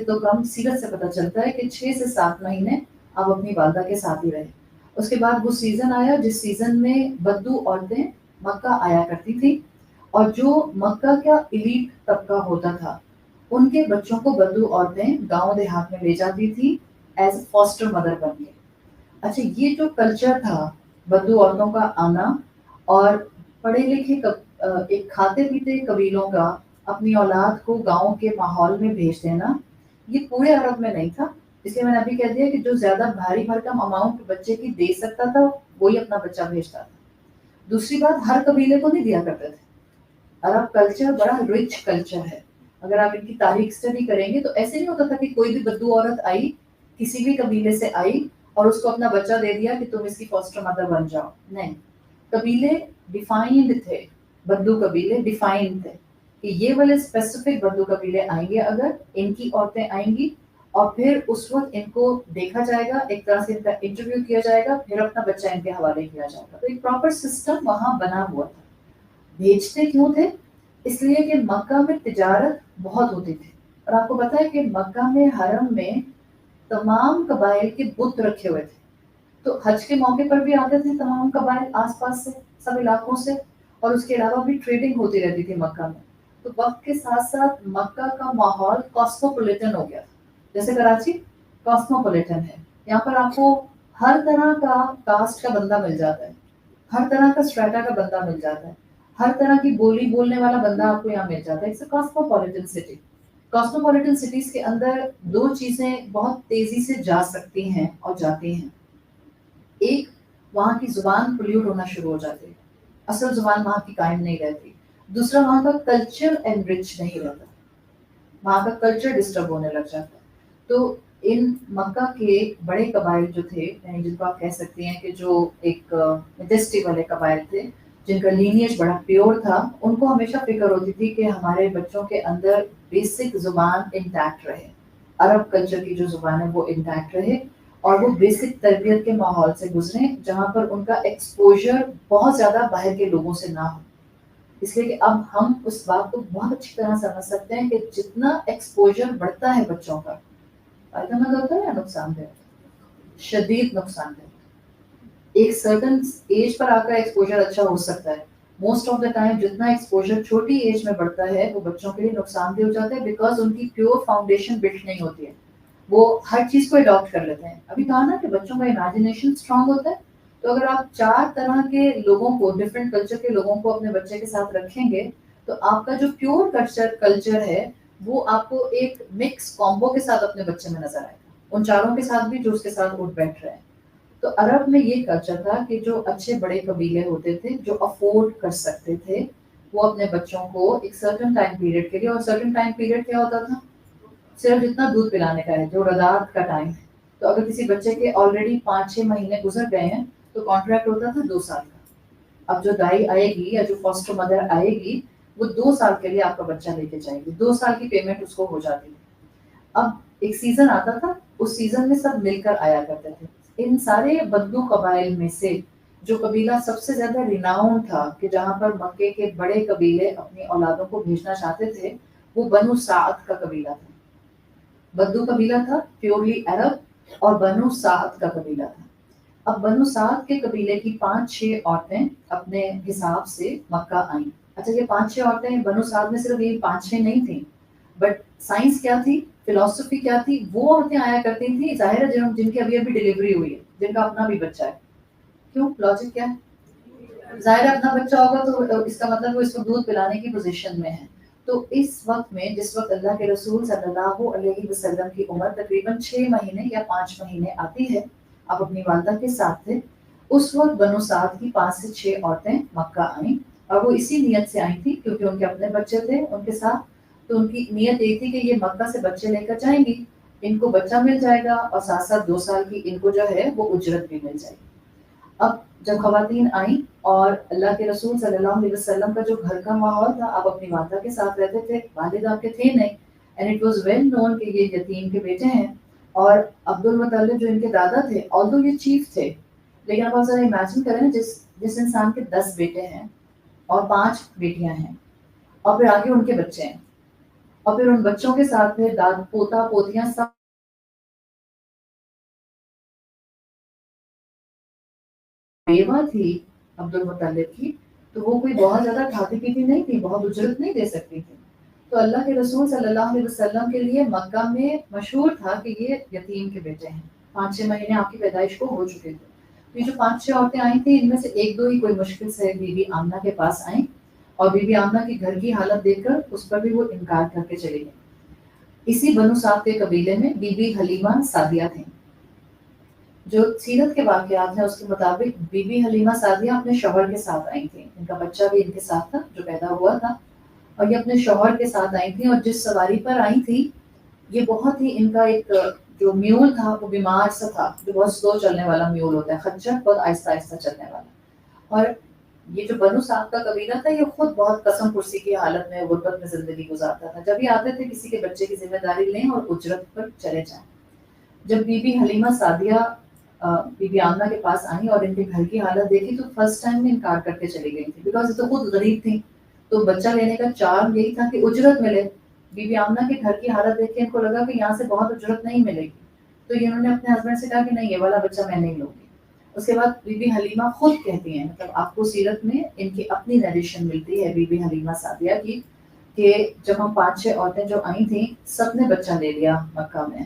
تو کم سیرت سے پتہ چلتا ہے کہ 6 سے 7 مہینے آپ اپنی والدہ کے ساتھ ہی رہے. اس کے بعد وہ سیزن آیا جس سیزن میں بدو عورتیں مکہ آیا کرتی تھی، اور جو مکہ کا ایلیٹ طبقہ ہوتا تھا ان کے بچوں کو بدو عورتیں گاؤں دیہات میں لے جاتی تھی ایز اے فاسٹر مدر بن کے. اچھا، یہ جو کلچر تھا بدو عورتوں کا آنا اور پڑھے لکھے ایک کھاتے پیتے قبیلوں کا اپنی اولاد کو گاؤں کے ماحول میں بھیج دینا، یہ پورے عرب میں نہیں تھا. اس لیے میں نے ابھی کہہ دیا کہ جو زیادہ بھاری بھرکم اماؤنٹ بچے کی دے سکتا تھا وہی اپنا بچہ بھیجتا تھا. دوسری بات، ہر قبیلے کو نہیں دیا کرتے تھے. عرب کلچر بڑا رچ کلچر ہے. اگر آپ ان کی تاریخ اسٹڈی کریں گے تو ایسے نہیں ہوتا تھا کہ کوئی بھی بدو عورت آئی کسی بھی قبیلے سے آئی اور اس کو اپنا بچہ دے دیا کہ تم اس کی فاسٹر مدر بن جاؤ. نہیں، قبیلے ڈیفائنڈ تھے. بدو قبیلے ڈیفائنڈ تھے کہ یہ والے اسپیسیفک بدو قبیلے آئیں گے، اگر ان کی عورتیں آئیں گی اور پھر اس وقت ان کو دیکھا جائے گا، ایک طرح سے ان کا انٹرویو کیا جائے گا، پھر اپنا بچہ ان کے حوالے کیا جائے گا. تو ایک پراپر سسٹم وہاں بنا ہوا تھا. بھیجتے کیوں تھے؟ اس لیے کہ مکہ میں تجارت بہت ہوتی تھی. اور آپ کو پتا ہے کہ مکہ میں حرم میں تمام قبائل کے بت رکھے ہوئے تھے. تو حج کے موقع پر بھی آتے تھے تمام قبائل آس پاس سے، سب علاقوں سے، اور اس کے علاوہ بھی ٹریڈنگ ہوتی رہتی تھی مکہ میں. تو وقت کے ساتھ ساتھ مکہ کا ماحول کاسموپولیٹن ہو گیا. جیسے کراچی کاسموپولیٹن ہے، یہاں پر آپ کو ہر طرح کا کاسٹ کا بندہ مل جاتا ہے، ہر طرح کا اسٹریٹا کا بندہ مل جاتا ہے، ہر طرح کی بولی بولنے والا بندہ آپ کو یہاں مل جاتا ہے. It's a cosmopolitan city. Cosmopolitan cities کے اندر دو چیزیں بہت تیزی سے جا سکتی ہیں اور جاتی ہیں. ایک، وہاں کی زبان پولیوٹ ہونا شروع ہو جاتی ہے، اصل زبان وہاں کی قائم نہیں رہتی. دوسرا، وہاں کا کلچر انرچ نہیں رہتا، وہاں کا کلچر ڈسٹرب ہونے لگ جاتا ہے. تو ان مکہ کے بڑے قبائل جو تھے، جن کو آپ کہہ سکتے ہیں کہ جو ایک میجسٹی والے قبائل تھے، جن کا لینیج بڑا پیور تھا، ان کو ہمیشہ فکر ہوتی تھی کہ ہمارے بچوں کے اندر بیسک زبان انٹیکٹ رہے، عرب کلچر کی جو زبان ہے وہ انٹیکٹ رہے، اور وہ بیسک تربیت کے ماحول سے گزریں جہاں پر ان کا ایکسپوجر بہت زیادہ باہر کے لوگوں سے نہ ہو. اس لیے کہ اب ہم اس بات کو بہت اچھی طرح سمجھ سکتے ہیں کہ جتنا ایکسپوجر بڑھتا ہے بچوں کا، فائدہ مند ہوتا ہے یا نقصان دہ؟ شدید نقصان دہ. ایک سرٹن ایج پر آ کر ایکسپوجر اچھا ہو سکتا ہے، موسٹ آف دا ٹائم جتنا ایکسپوجر چھوٹی ایج میں بڑھتا ہے وہ بچوں کے لیے نقصان دہ ہو جاتا ہے، بیکاز ان کی پیور فاؤنڈیشن بلڈ نہیں ہوتی ہے. وہ ہر چیز کو اڈاپٹ کر لیتے ہیں. ابھی کہا نا کہ بچوں کا امیجنیشن اسٹرانگ ہوتا ہے. تو اگر آپ 4 طرح کے لوگوں کو، ڈفرینٹ کلچر کے لوگوں کو اپنے بچے کے ساتھ رکھیں گے تو آپ کا جو پیور کلچر ہے وہ آپ کو ایک مکس کامبو کے ساتھ اپنے بچے میں نظر آئے گا، ان چاروں کے ساتھ بھی جو اس کے ساتھ اٹھ بیٹھ رہے ہیں. تو عرب میں یہ کلچر تھا کہ جو اچھے بڑے قبیلے ہوتے تھے جو افورڈ کر سکتے تھے، وہ اپنے بچوں کو ایک سرٹن ٹائم پیریڈ کے لیے، اور سرٹن ٹائم پیریڈ کیا ہوتا تھا؟ صرف جتنا دودھ پلانے کا ہے، جو رضاعت کا ٹائم ہے. تو اگر کسی بچے کے آلریڈی 5-6 مہینے گزر گئے ہیں تو کانٹریکٹ ہوتا تھا 2 سال کا. اب جو دائی آئے گی یا جو فاسٹر مدر آئے گی وہ 2 سال کے لیے آپ کا بچہ لے کے جائے گی، 2 سال کی پیمنٹ اس کو ہو جاتی ہے. اب ایک سیزن آتا تھا، اس سیزن میں سب مل کر آیا کرتے تھے. ان سارے بدو قبائل میں سے جو قبیلہ سب سے زیادہ ریناؤن تھا کہ جہاں پر مکے کے بڑے قبیلے اپنی اولادوں کو بھیجنا چاہتے تھے، وہ بنو سعد کا قبیلہ تھا. بدو قبیلہ تھا پیورلی عرب، اور بنو سعد کا قبیلہ تھا. اب بنو سعد کے قبیلے کی 5-6 عورتیں اپنے حساب سے مکہ آئیں. اچھا، یہ 5-6 عورتیں بنو سعد میں صرف یہ 5-6 نہیں تھیں، بٹ سائنس کیا تھی، فلسفی کیا تھی، وہ عورتیں آیا کرتی تھیں ظاہر ہے جن کی ابھی ڈلیوری ہوئی ہے، جن کا اپنا بھی بچہ ہے. کیوں؟ لاجک کیا ہے؟ ظاہر ہے اپنا بچہ ہوگا تو اس کا مطلب وہ اس کو دودھ پلانے کی پوزیشن میں ہے. تو اس وقت میں، جس وقت اللہ کے رسول صلی اللہ علیہ وسلم کی عمر تقریباً 6 مہینے یا 5 مہینے آتی ہے، آپ اپنی والدہ کے ساتھ تھے، اس وقت بنو سعد کی 5 سے 6 عورتیں مکہ آئیں، اور وہ اسی نیت سے آئی تھی کیونکہ ان کے اپنے بچے تھے ان کے ساتھ. تو ان کی نیت یہ تھی کہ یہ مکہ سے بچے لے کر جائیں گی، ان کو بچہ مل جائے گا اور ساتھ ساتھ 2 سال کی ان کو جو ہے وہ اجرت بھی مل جائے گی. اب جب خواتین آئیں اور اللہ کے رسول صلی اللہ علیہ وسلم کا جو گھر کا ماحول تھا، آپ اپنی والدہ کے ساتھ رہتے تھے، والد آپ کے تھے نہیں، and it was well known کہ یہ یتیم کے بیٹے ہیں. اور عبد المطلب جو ان کے دادا تھے، آلدو یہ چیف تھے، لیکن آپ ذرا امیجن کریں جس انسان کے 10 بیٹے ہیں اور 5 بیٹیاں ہیں اور پھر آگے ان کے بچے ہیں، اور پھر ان بچوں کے ساتھ میں داد پوتا پوتیاں سب بیوہ تھی عبد المطلب کی، تو وہ کوئی بہت زیادہ کھاتی پیتی نہیں تھی، بہت اجرت نہیں دے سکتی تھی. تو اللہ کے رسول صلی اللہ علیہ وسلم کے لیے مکہ میں مشہور تھا کہ یہ یتیم کے بیٹے ہیں. 5-6 مہینے آپ کی پیدائش کو ہو چکے تھے. تو یہ جو 5-6 عورتیں آئی تھیں، ان میں سے ایک دو ہی کوئی مشکل سے بی بی آمنہ کے پاس آئیں، اور بی بی آمنہ کی گھر کی حالت دیکھ کر اس پر بھی وہ انکار کر کے چلی گئیں. اسی بنو سعد کے قبیلے میں بی بی حلیمہ سعدیہ تھیں. جو سیرت کے واقعات ہیں اس کے مطابق بی بی حلیمہ سعدیہ اپنے شوہر کے ساتھ آئی تھیں. ان کا بچہ بھی ان کے ساتھ تھا جو پیدا ہوا تھا، اور یہ اپنے شوہر کے ساتھ آئی تھیں. اور جس سواری پر آئی تھیں، یہ بہت ہی ان کا ایک جو میول تھا وہ بیمار سا تھا، جو بہت سلو چلنے والا میول ہوتا ہے، خچر بہت آہستہ آہستہ چلنے والا. اور یہ جو بنو سعد کا قبیلہ تھا، یہ خود بہت قسم پرسی کی حالت میں غربت میں زندگی گزارتا تھا. جب یہ آتے تھے کسی کے بچے کی ذمہ داری لیں اور اجرت پر چلے جائیں. جب بی بی حلیمہ سعدیہ بی بی آمنہ کے پاس آئیں اور ان کے گھر کی حالت دیکھی، تو فرسٹ ٹائم میں انکار کر کے چلی گئی تھی، بیکاز یہ تو خود غریب تھی. تو بچہ لینے کا چارم یہی تھا کہ اجرت ملے. بی بی آمنہ کے گھر کی حالت دیکھ کے ان کو لگا کہ یہاں سے بہت اجرت نہیں ملے گی. تو انہوں نے اپنے ہسبینڈ سے کہا کہ نہیں، یہ والا بچہ میں نہیں لوں گی. اس کے بعد بی بی حلیمہ خود کہتی ہیں، مطلب آپ کو سیرت میں ان کی اپنی نیریشن ملتی ہے بی بی حلیمہ سعدیہ کی، کہ جب ہم 5-6 عورتیں جو آئی تھیں، سب نے بچہ لے لیا مکہ میں،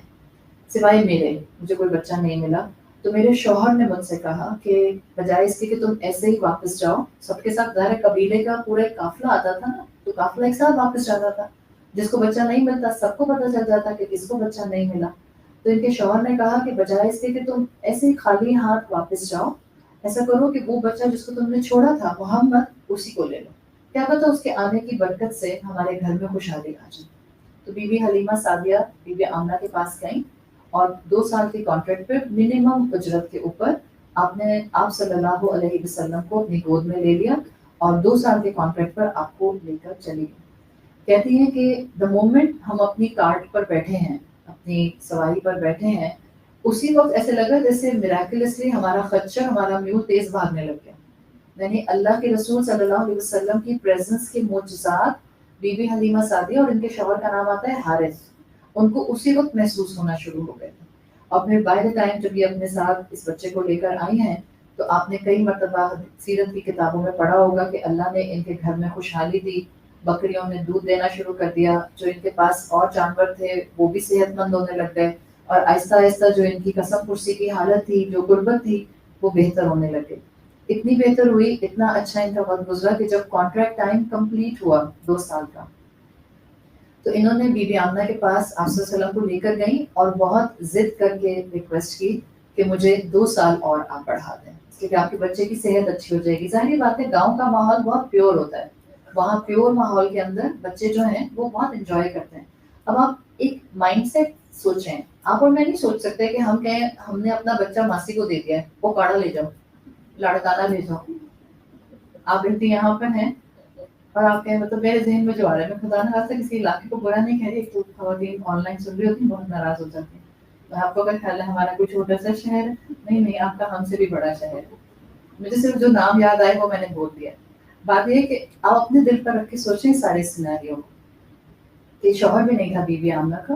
سوائے میرے، مجھے کوئی بچہ نہیں ملا. تو میرے شوہر نے مجھ سے کہا کہ بجائے اس کے کہ تم ایسے ہی واپس جاؤ، سب کے ساتھ ظاہر قبیلے کا پورا ایک قافلہ آتا تھا نا، تو قافلہ ایک ساتھ واپس جاتا تھا. جس کو بچہ نہیں ملتا سب کو پتہ چل جاتا کہ کس کو بچہ نہیں ملا. تو ان کے شوہر نے کہا کہ بجائے اس کے کہ تم ایسے ہی خالی ہاتھ واپس جاؤ، ایسا کرو کہ وہ بچہ جس کو تم نے چھوڑا تھا محمد، اسی کو لے لو. کیا پتہ اس کے آنے کی برکت سے ہمارے گھر میں خوشحالی آ جائے. تو بی بی حلیمہ سعدیہ بی بی آمنہ کے پاس گئیں، اور 2 سال کے کانٹریکٹ پہ منیمم اجرت کے اوپر آپ صلی اللہ علیہ وسلم کو اپنی گود میں لے لیا، اور 2 سال کے کانٹریکٹ پر آپ کو لے کر چلی گئی. کہتی ہیں کہ دا مومنٹ ہم اپنی کارٹ پر بیٹھے ہیں، اپنی سواری پر بیٹھے ہیں، اسی وقت ایسے لگا جیسے میراکلسلی ہمارا خچر، ہمارا میول تیز بھاگنے لگ گیا. یعنی اللہ کے رسول صلی اللہ علیہ وسلم کی پریزنس کے معجزات بی بی حلیمہ سعدیہ، اور ان کے شوہر کا نام آتا ہے حارث، ان کو اسی وقت محسوس ہونا شروع ہو گئے تھے. اور پھر بائی دا ٹائم جب یہ اپنے ساتھ اس بچے کو لے کر آئی ہیں، تو آپ نے کئی مرتبہ سیرت کی کتابوں میں پڑھا ہوگا کہ اللہ نے ان کے گھر میں خوشحالی دی. بکریوں نے دودھ دینا شروع کر دیا، جو ان کے پاس اور جانور تھے وہ بھی صحت مند ہونے لگ گئے، اور آہستہ آہستہ جو ان کی قسم پرسی کی حالت تھی، جو غربت تھی، وہ بہتر ہونے لگے. اتنی بہتر ہوئی، اتنا اچھا ان کا وقت گزرا کہ جب کانٹریکٹ ٹائم کمپلیٹ ہوا 2 سال کا، تو انہوں نے بی بی آمنہ کے پاس آپ صلی اللہ علیہ وسلم کو لے کر گئیں، اور بہت ضد کر کے ریکویسٹ کی کہ مجھے 2 سال اور آپ بڑھا دیں، اس لیے کہ آپ کے بچے کی صحت اچھی ہو جائے گی. ظاہری بات ہے گاؤں کا ماحول بہت پیور ہوتا ہے، وہاں پیور ماحول کے اندر بچے جو ہیں وہ بہت انجوائے کرتے ہیں. اب آپ ایک مائنڈ سیٹ سوچیں، آپ اور میں نہیں سوچ سکتے کہ ہم کہیں ہم نے اپنا بچہ ماسی کو دے دیا ہے، وہ کاڑا لے جاؤ، لاڑکانہ لے جاؤ. آپ انتی یہاں پر ہیں، اور آپ کے مطلب میرے ذہن میں جو آ رہا ہے، میں خدا نہ خاصا کسی علاقے کو برا نہیں کہہ رہی، تو خواتین آن لائن سن رہی ہوتی ہیں بہت ناراض ہو جاتی ہیں. تو آپ کو اگر خیال ہے ہمارا کوئی چھوٹا سا شہر ہے، نہیں نہیں، آپ کا ہم سے بھی بڑا شہر ہے. مجھے صرف جو نام یاد آئے وہ میں نے بول دیا. بات یہ ہے کہ آپ اپنے دل پر رکھ کے سوچیں سارے سیناریو کہ شوہر بھی نہیں تھا بی بی آمنہ کا،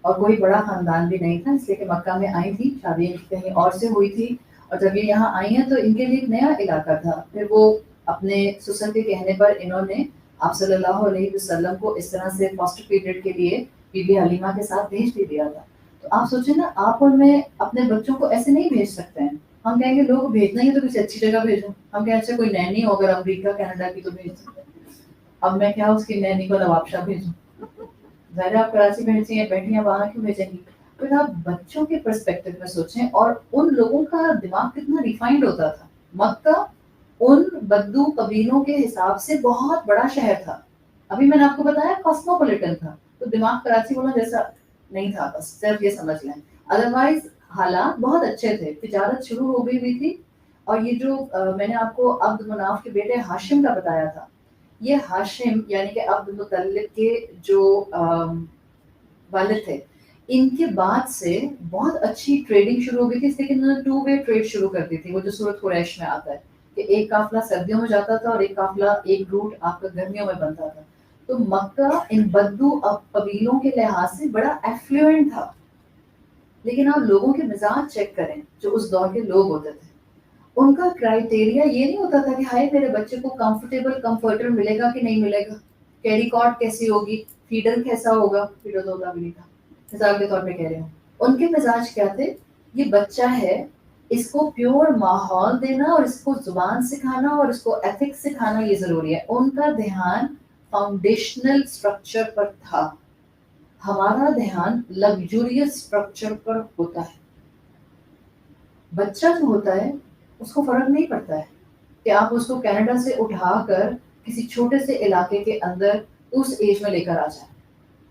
اور کوئی بڑا خاندان بھی نہیں تھا، اس لیے کہ مکہ میں آئی تھی، شادی ان کی کہیں اور سے ہوئی تھی، اور جب یہ یہاں آئی ہیں تو ان کے لیے ایک نیا علاقہ تھا. پھر وہ اپنے سسر کے کہنے پر انہوں نے آپ صلی اللہ علیہ وسلم کو اس طرح سے فاسٹ پیریڈ کے لیے بی بی حلیمہ کے ساتھ بھیج بھی دیا تھا. تو آپ سوچیں نا، آپ اور میں اپنے بچوں کو ایسے نہیں بھیج سکتے ہیں. ہم کہیں گے لوگ بھیجنا ہی تو کسی اچھی جگہ بھیجو، ہم کہیں اچھا کوئی نینی ہو اگر امریکہ کینیڈا کی تو بھیج سکتے ہیں. اب میں کیا اس کی نینی کو نواب شاہ بھیجوں؟ ظاہر آپ کراچی بھیجتی ہیں، بیٹھیاں وہاں کیوں بھیجیں گی؟ پھر آپ بچوں کے پرسپیکٹو میں سوچیں، اور ان لوگوں کا دماغ کتنا ریفائنڈ ہوتا تھا. مکہ ان بدو قبیلوں کے حساب سے بہت بڑا شہر تھا. ابھی میں نے آپ کو بتایا کاسموپولیٹن تھا، تو دماغ کراچی والوں جیسا نہیں تھا، بس صرف یہ سمجھ لیں. ادروائز حالات بہت اچھے تھے، تجارت شروع ہو گئی ہوئی تھی. اور یہ جو میں نے آپ کو عبد مناف کے بیٹے ہاشم کا بتایا تھا، یہ ہاشم یعنی کہ عبد المطلب کے جو والد تھے، ان کے بعد سے بہت اچھی ٹریڈنگ شروع ہو گئی تھی، اس لیے کہ انہوں نے 2 وے ٹریڈ شروع کر دی تھی. وہ جو سورۃ قریش میں آتا ہے کہ ایک قافلہ سردیوں میں جاتا تھا اور ایک قافلہ ایک روٹ آپ کا گرمیوں میں بنتا تھا. تو مکہ ان بدو قبیلوں کے لحاظ سے بڑا ایفلوئنٹ تھا، لیکن آپ لوگوں کے مزاج چیک کریں جو اس دور کے لوگ ہوتے تھے، ان کا کرائٹیریا یہ نہیں ہوتا تھا کہ ہائے میرے بچے کو کمفرٹر ملے گا کہ نہیں ملے گا، کیری کارڈ کیسی ہوگی، فیڈر کیسا ہوگا، فیڈر تو ہوتا بھی نہیں تھا، مثال کے طور پہ کہہ رہے ہوں. ان کے مزاج کیا تھے، یہ بچہ ہے، اس کو پیور ماحول دینا اور اس کو زبان سکھانا اور اس کو ایتھکس سکھانا یہ ضروری ہے. ان کا دھیان فاؤنڈیشنل اسٹرکچر پر تھا، ہمارا دھیان لگزوریس اسٹرکچر پر ہوتا ہے. بچہ جو ہوتا ہے اس کو فرق نہیں پڑتا ہے کہ آپ اس کو کینیڈا سے اٹھا کر کسی چھوٹے سے علاقے کے اندر اس ایج میں لے کر آ جائیں،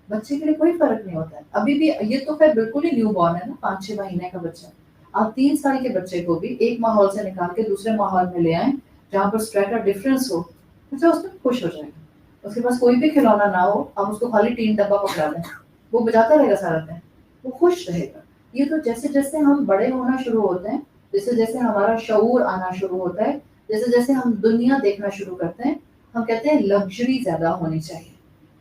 بچے کے لیے کوئی فرق نہیں ہوتا ہے. ابھی بھی یہ تو خیر بالکل ہی نیو بورن ہے نا، 5-6 مہینے کا بچہ. آپ 3 سال کے بچے کو بھی ایک ماحول سے نکال کے دوسرے ماحول میں لے آئیں جہاں پر اسٹریٹا ڈفرینس ہو، بچہ اس میں خوش ہو جائے گا. اس کے پاس کوئی بھی کھلونا نہ ہو، آپ اس کو خالی 3 ڈبہ پکڑا دیں، وہ بجاتا رہے گا سارا دن، وہ خوش رہے گا. یہ تو جیسے جیسے ہم بڑے ہونا شروع ہوتے ہیں، جیسے جیسے ہمارا شعور آنا شروع ہوتا ہے، جیسے جیسے ہم دنیا دیکھنا شروع کرتے ہیں، ہم کہتے ہیں لگژری زیادہ ہونی چاہیے،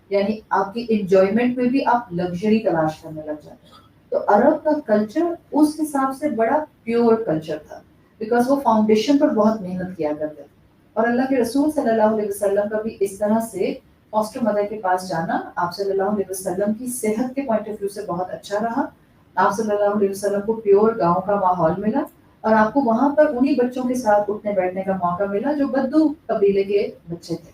یعنی آپ کی انجوائمنٹ میں بھی آپ لگژری تلاش کرنے لگ جاتے ہیں. تو عرب کا کلچر اس حساب سے بڑا پیور کلچر تھا، بیکاز وہ فاؤنڈیشن پر بہت محنت کیا کرتے تھے. اور اللہ کے رسول صلی اللہ علیہ وسلم کا بھی اس طرح سے فاسٹر مدر کے پاس جانا آپ صلی اللہ علیہ وسلم کی صحت کے پوائنٹ آف ویو سے بہت اچھا رہا. آپ صلی اللہ علیہ وسلم کو پیور گاؤں کا ماحول ملا، اور آپ کو وہاں پر انہی بچوں کے ساتھ اٹھنے بیٹھنے کا موقع ملا جو بدو قبیلے کے بچے تھے.